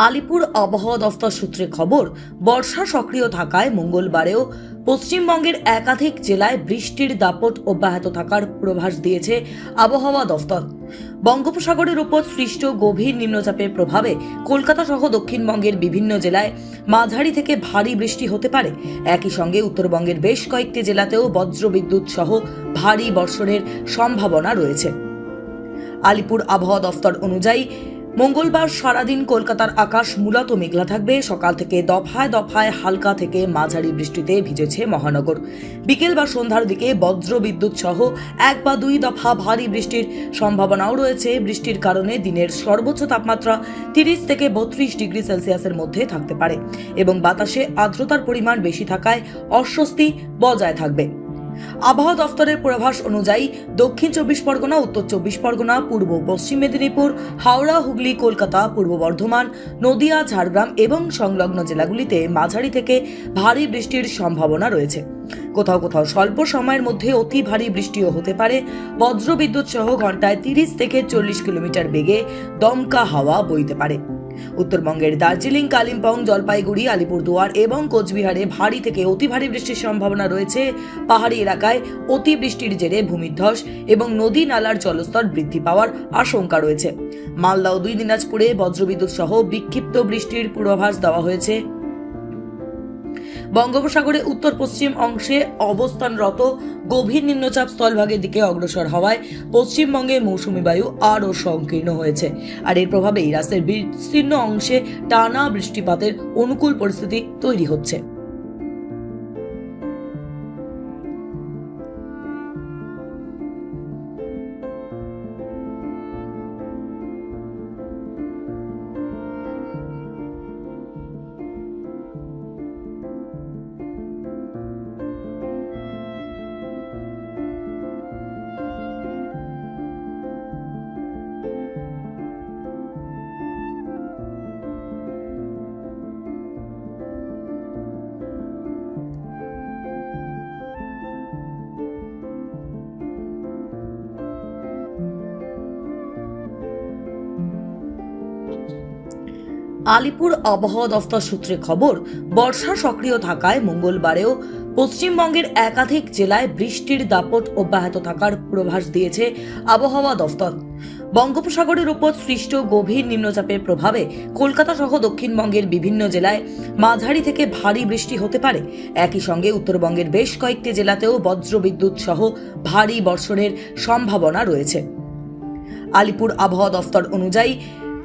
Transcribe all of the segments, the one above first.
আলিপুর আবহাওয়া দফতর সূত্রে খবর, বর্ষা সক্রিয় থাকায় মঙ্গলবারেও পশ্চিমবঙ্গের একাধিক জেলায় বৃষ্টির দাপট অব্যাহত থাকার পূর্বাভাস দিয়েছে আবহাওয়া দফতর। বঙ্গোপসাগরের উপর সৃষ্ট গভীর নিম্নচাপের প্রভাবে কলকাতা সহ দক্ষিণবঙ্গের বিভিন্ন জেলায় মাঝারি থেকে ভারী বৃষ্টি হতে পারে। একই সঙ্গে উত্তরবঙ্গের বেশ কয়েকটি জেলাতেও বজ্রবিদ্যুৎ সহ ভারী বর্ষণের সম্ভাবনা রয়েছে। আলিপুর আবহাওয়া দফতর অনুযায়ী মঙ্গলবার সারাদিন কলকাতার আকাশ মূলত মেঘলা থাকবে। সকাল থেকে দফায় দফায় হালকা থেকে মাঝারি বৃষ্টিতে ভিজেছে মহানগর। বিকেল বা সন্ধ্যার দিকে বজ্রবিদ্যুৎ সহ 1 বা 2 দফা ভারী বৃষ্টির সম্ভাবনাও রয়েছে। বৃষ্টির কারণে দিনের সর্বোচ্চ তাপমাত্রা 30 থেকে 32 ডিগ্রি সেলসিয়াসের মধ্যে থাকতে পারে এবং বাতাসে আর্দ্রতার পরিমাণ বেশি থাকায় অস্বস্তি বজায় থাকবে। আবহাওয়া দফতরের পূর্বাভাস অনুযায়ী দক্ষিণ 24 পরগনা, উত্তর 24 পরগনা, পূর্ব পশ্চিম মেদিনীপুর, হাওড়া, হুগলি, কলকাতা, পূর্ব বর্ধমান, নদিয়া, ঝাড়গ্রাম এবং সংলগ্ন জেলাগুলিতে মাঝারি থেকে ভারী বৃষ্টির সম্ভাবনা রয়েছে। কোথাও কোথাও স্বল্প সময়ের মধ্যে অতি ভারী বৃষ্টিও হতে পারে। বজ্রবিদ্যুৎ সহ ঘন্টায় 30 থেকে 40 কিলোমিটার বেগে দমকা হাওয়া বইতে পারে। উত্তরবঙ্গের দার্জিলিং, কালিম্পং, জলপাইগুড়ি, আলিপুরদুয়ার এবং কোচবিহারে ভারী থেকে অতি ভারী বৃষ্টির সম্ভাবনা রয়েছে। পাহাড়ি এলাকায় অতি বৃষ্টির জেরে ভূমিধস এবং নদী নালার জলস্তর বৃদ্ধি পাওয়ার আশঙ্কা রয়েছে। মালদা ও 2 দিনাজপুরে বজ্রবিদ্যুৎ সহ বিক্ষিপ্ত বৃষ্টির পূর্বাভাস দেওয়া হয়েছে। বঙ্গোপসাগরে উত্তর পশ্চিম অংশে অবস্থানরত গভীর নিম্নচাপ স্থলভাগের দিকে অগ্রসর হওয়ায় পশ্চিমবঙ্গে মৌসুমী বায়ু আরও সংকীর্ণ হয়েছে। আর এর প্রভাবেই রাজ্যের বিস্তীর্ণ অংশে টানা বৃষ্টিপাতের অনুকূল পরিস্থিতি তৈরি হচ্ছে। আলিপুর আবহাওয়া দফতর সূত্রে খবর, বর্ষা সক্রিয় থাকায় মঙ্গলবারেও পশ্চিমবঙ্গের একাধিক জেলায় বৃষ্টির দাপট অব্যাহত থাকার পূর্বাভাস দিয়েছে আবহাওয়া দফতর। বঙ্গোপসাগরের উপর সৃষ্ট গভীর নিম্নচাপের প্রভাবে কলকাতা সহ দক্ষিণবঙ্গের বিভিন্ন জেলায় মাঝারি থেকে ভারী বৃষ্টি হতে পারে। একই সঙ্গে উত্তরবঙ্গের বেশ কয়েকটি জেলাতেও বজ্রবিদ্যুৎ সহ ভারী বর্ষণের সম্ভাবনা রয়েছে। আলিপুর আবহাওয়া দফতর অনুযায়ী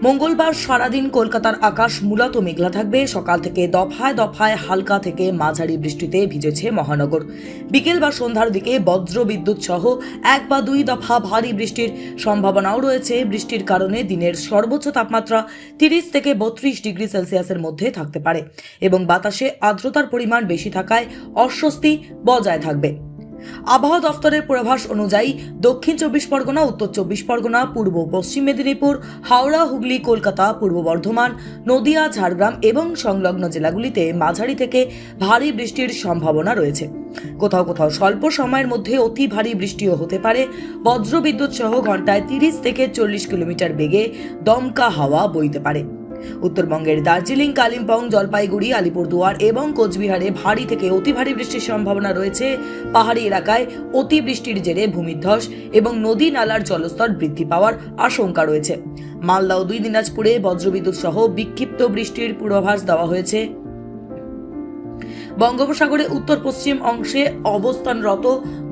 মঙ্গলবার সারাদিন কলকাতার আকাশ মূলত মেঘলা থাকবে। সকাল থেকে দফায় দফায় হালকা থেকে মাঝারি বৃষ্টিতে ভিজেছে মহানগর। বিকেল বা সন্ধ্যার দিকে বজ্রবিদ্যুৎ সহ 1 বা 2 দফা ভারী বৃষ্টির সম্ভাবনাও রয়েছে। বৃষ্টির কারণে দিনের সর্বোচ্চ তাপমাত্রা 30 থেকে 32 ডিগ্রি সেলসিয়াসের মধ্যে থাকতে পারে এবং বাতাসে আর্দ্রতার পরিমাণ বেশি থাকায় অস্বস্তি বজায় থাকবে। আবহাওয়া দফতরের পূর্বাভাস অনুযায়ী দক্ষিণ 24 পরগনা, উত্তর 24 পরগনা, পূর্ব পশ্চিম মেদিনীপুর, হাওড়া, হুগলি, কলকাতা, পূর্ব বর্ধমান, নদিয়া, ঝাড়গ্রাম এবং সংলগ্ন জেলাগুলিতে মাঝারি থেকে ভারী বৃষ্টির সম্ভাবনা রয়েছে। কোথাও কোথাও স্বল্প সময়ের মধ্যে অতি ভারী বৃষ্টিও হতে পারে। বজ্রবিদ্যুৎ সহ ঘন্টায় 30 থেকে 40 কিলোমিটার বেগে দমকা হাওয়া বইতে পারে। উত্তরবঙ্গের দার্জিলিং, কালিম্পং, জলপাইগুড়ি, আলিপুরদুয়ার এবং কোচবিহারে ভারী থেকে অতি ভারী বৃষ্টির সম্ভাবনা রয়েছে। পাহাড়ি এলাকায় অতি বৃষ্টির জেরে ভূমিধস এবং নদী নালার জলস্তর বৃদ্ধি পাওয়ার আশঙ্কা রয়েছে। মালদা ও 2 দিনাজপুরে বজ্রবিদ্যুৎ সহ বিক্ষিপ্ত বৃষ্টির পূর্বাভাস দেওয়া হয়েছে। বঙ্গোপসাগরে উত্তর পশ্চিম অংশে অবস্থানরত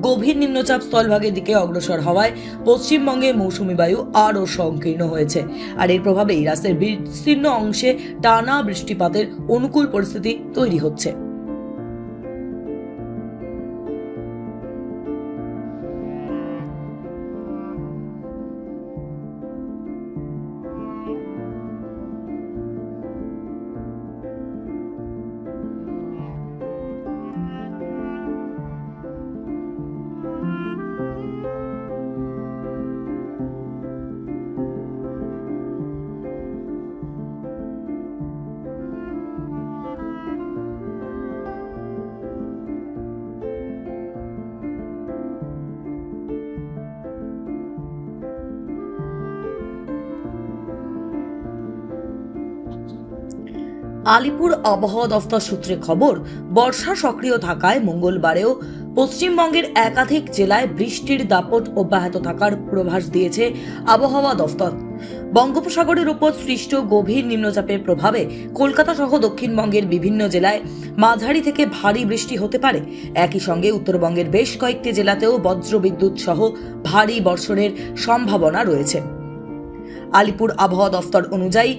গভীর নিম্নচাপ স্থলভাগের দিকে অগ্রসর হওয়ায় পশ্চিমবঙ্গে মৌসুমী বায়ু আরও সংকীর্ণ হয়েছে। আর এর প্রভাবেই রাজ্যের বিস্তীর্ণ অংশে টানা বৃষ্টিপাতের অনুকূল পরিস্থিতি তৈরি হচ্ছে। আলিপুর আবহাওয়া দফতর সূত্রে খবর, বর্ষা সক্রিয় থাকায় মঙ্গলবারেও পশ্চিমবঙ্গের একাধিক জেলায় বৃষ্টির দাপট অব্যাহত থাকার পূর্বাভাস দিয়েছে আবহাওয়া দফতর। বঙ্গোপসাগরের উপর সৃষ্ট গভীর নিম্নচাপের প্রভাবে কলকাতা সহ দক্ষিণবঙ্গের বিভিন্ন জেলায় মাঝারি থেকে ভারী বৃষ্টি হতে পারে। একই সঙ্গে উত্তরবঙ্গের বেশ কয়েকটি জেলাতেও বজ্রবিদ্যুৎ সহ ভারী বর্ষণের সম্ভাবনা রয়েছে। আলিপুর আবহাওয়া দফতর অনুযায়ী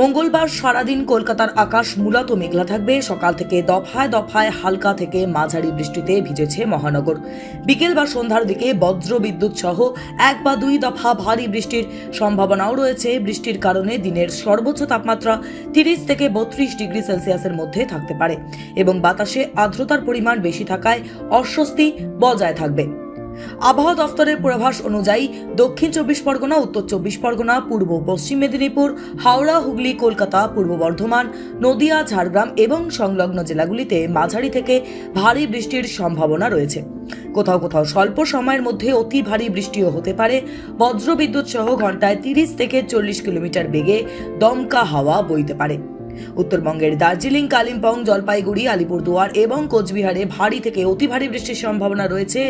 মঙ্গলবার সারাদিন কলকাতার আকাশ মূলত মেঘলা থাকবে। সকাল থেকে দফায় দফায় হালকা থেকে মাঝারি বৃষ্টিতে ভিজেছে মহানগর। বিকেল বা সন্ধ্যার দিকে বজ্রবিদ্যুৎ সহ 1 বা 2 দফা ভারী বৃষ্টির সম্ভাবনাও রয়েছে। বৃষ্টির কারণে দিনের সর্বোচ্চ তাপমাত্রা 30 থেকে 32 ডিগ্রি সেলসিয়াসের মধ্যে থাকতে পারে এবং বাতাসে আর্দ্রতার পরিমাণ বেশি থাকায় অস্বস্তি বজায় থাকবে। আবহাওয়া দফতরের পূর্বাভাস অনুযায়ী দক্ষিণ 24 পরগনা, উত্তর 24 পরগনা, পূর্ব পশ্চিম মেদিনীপুর, হাওড়া, হুগলি, কলকাতা, পূর্ব বর্ধমান, নদিয়া, ঝাড়গ্রাম এবং সংলগ্ন জেলাগুলিতে মাঝারি থেকে ভারী বৃষ্টির সম্ভাবনা রয়েছে। কোথাও কোথাও স্বল্প সময়ের মধ্যে অতি ভারী বৃষ্টিও হতে পারে। বজ্রবিদ্যুৎ সহ ঘন্টায় 30 থেকে 40 কিলোমিটার বেগে দমকা হাওয়া বইতে পারে। উত্তরবঙ্গের দার্জিলিং, কালিম্পং, জলপাইগুড়ি, আলিপুরদুয়ার এবং কোচবিহারে ভারী থেকে অতি ভারী বৃষ্টির সম্ভাবনা রয়েছে।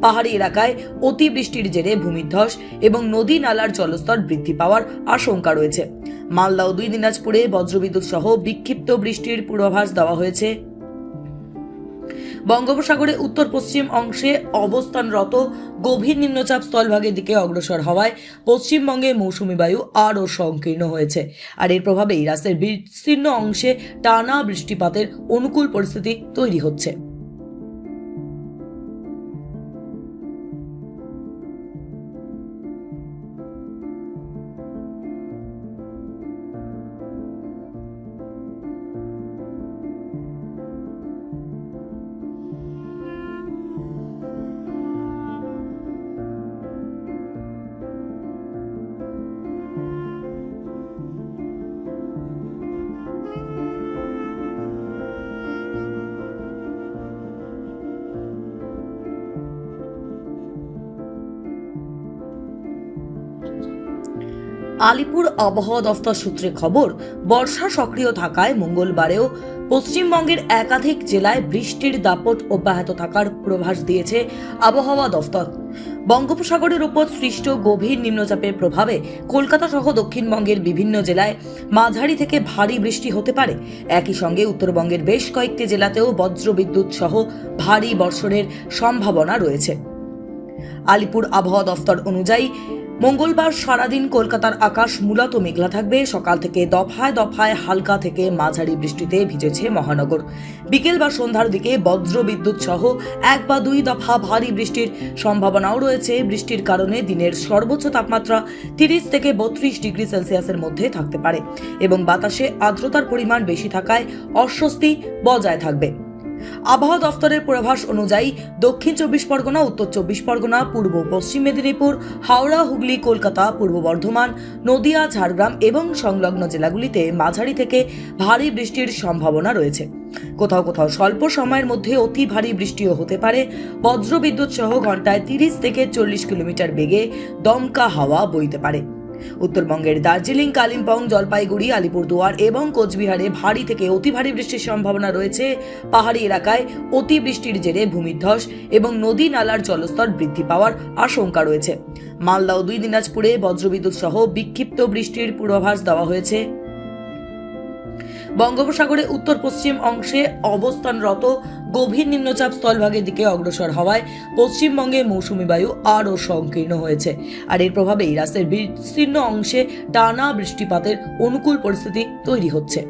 পাহাড়ি এলাকায় অতি বৃষ্টির জেরে ভূমিধস এবং নদী নালার জলস্তর বৃদ্ধি পাওয়ার আশঙ্কা রয়েছে। মালদা ও 2 দিনাজপুরে বজ্রবিদ্যুৎ সহ বিক্ষিপ্ত বৃষ্টির পূর্বাভাস দেওয়া হয়েছে। বঙ্গোপসাগরে উত্তর পশ্চিম অংশে অবস্থানরত গভীর নিম্নচাপ স্থলভাগের দিকে অগ্রসর হওয়ায় পশ্চিমবঙ্গে মৌসুমী বায়ু আরও সংকীর্ণ হয়েছে। আর এর প্রভাবেই রাজ্যের বিস্তীর্ণ অংশে টানা বৃষ্টিপাতের অনুকূল পরিস্থিতি তৈরি হচ্ছে। আলিপুর আবহাওয়া দফতর সূত্রে খবর, বর্ষা সক্রিয় থাকায় মঙ্গলবারেও পশ্চিমবঙ্গের একাধিক জেলায় বৃষ্টির দাপট অব্যাহত থাকার পূর্বাভাস দিয়েছে আবহাওয়া দফতর। বঙ্গোপসাগরের উপর সৃষ্ট গভীর নিম্নচাপের প্রভাবে কলকাতা সহ দক্ষিণবঙ্গের বিভিন্ন জেলায় মাঝারি থেকে ভারী বৃষ্টি হতে পারে। একই সঙ্গে উত্তরবঙ্গের বেশ কয়েকটি জেলাতেও বজ্রবিদ্যুৎ সহ ভারী বর্ষণের সম্ভাবনা রয়েছে। আলিপুর আবহাওয়া দফতর অনুযায়ী মঙ্গলবার সারাদিন কলকাতার আকাশ মূলত মেঘলা থাকবে। সকাল থেকে দফায় দফায় হালকা থেকে মাঝারি বৃষ্টিতে ভিজেছে মহানগর। বিকেল বা সন্ধ্যার দিকে বজ্রবিদ্যুৎ সহ 1 বা 2 দফা ভারী বৃষ্টির সম্ভাবনাও রয়েছে। বৃষ্টির কারণে দিনের সর্বোচ্চ তাপমাত্রা 30 থেকে 32 ডিগ্রি সেলসিয়াসের মধ্যে থাকতে পারে এবং বাতাসে আর্দ্রতার পরিমাণ বেশি থাকায় অস্বস্তি বজায় থাকবে। আবহাওয়া দফতরের পূর্বাভাস অনুযায়ী দক্ষিণ 24 পরগনা, উত্তর 24 পরগনা, পূর্ব পশ্চিম মেদিনীপুর, হাওড়া, হুগলি, কলকাতা, পূর্ব বর্ধমান, নদিয়া, ঝাড়গ্রাম এবং সংলগ্ন জেলাগুলিতে মাঝারি থেকে ভারী বৃষ্টির সম্ভাবনা রয়েছে। কোথাও কোথাও স্বল্প সময়ের মধ্যে অতি ভারী বৃষ্টিও হতে পারে। বজ্রবিদ্যুৎ সহ ঘন্টায় 30 থেকে 40 কিলোমিটার বেগে দমকা হাওয়া বইতে পারে। উত্তরবঙ্গের দার্জিলিং, কালিম্পং, জলপাইগুড়ি, আলিপুরদুয়ার এবং কোচবিহারে ভারী থেকে অতি ভারী বৃষ্টির সম্ভাবনা রয়েছে। পাহাড়ি এলাকায় অতি বৃষ্টির জেরে ভূমিধস এবং নদী নালার জলস্তর বৃদ্ধি পাওয়ার আশঙ্কা রয়েছে। মালদা ও 2 দিনাজপুরে বজ্রবিদ্যুৎ সহ বিক্ষিপ্ত বৃষ্টির পূর্বাভাস দেওয়া হয়েছে। বঙ্গোপসাগরে উত্তর পশ্চিম অংশে অবস্থানরত গভীর নিম্নচাপ স্থলভাগের দিকে অগ্রসর হওয়ায় পশ্চিমবঙ্গে মৌসুমী বায়ু আরও সংকীর্ণ হয়েছে। আর এর প্রভাবেই রাজ্যের বিস্তীর্ণ অংশে টানা বৃষ্টিপাতের অনুকূল পরিস্থিতি তৈরি হচ্ছে।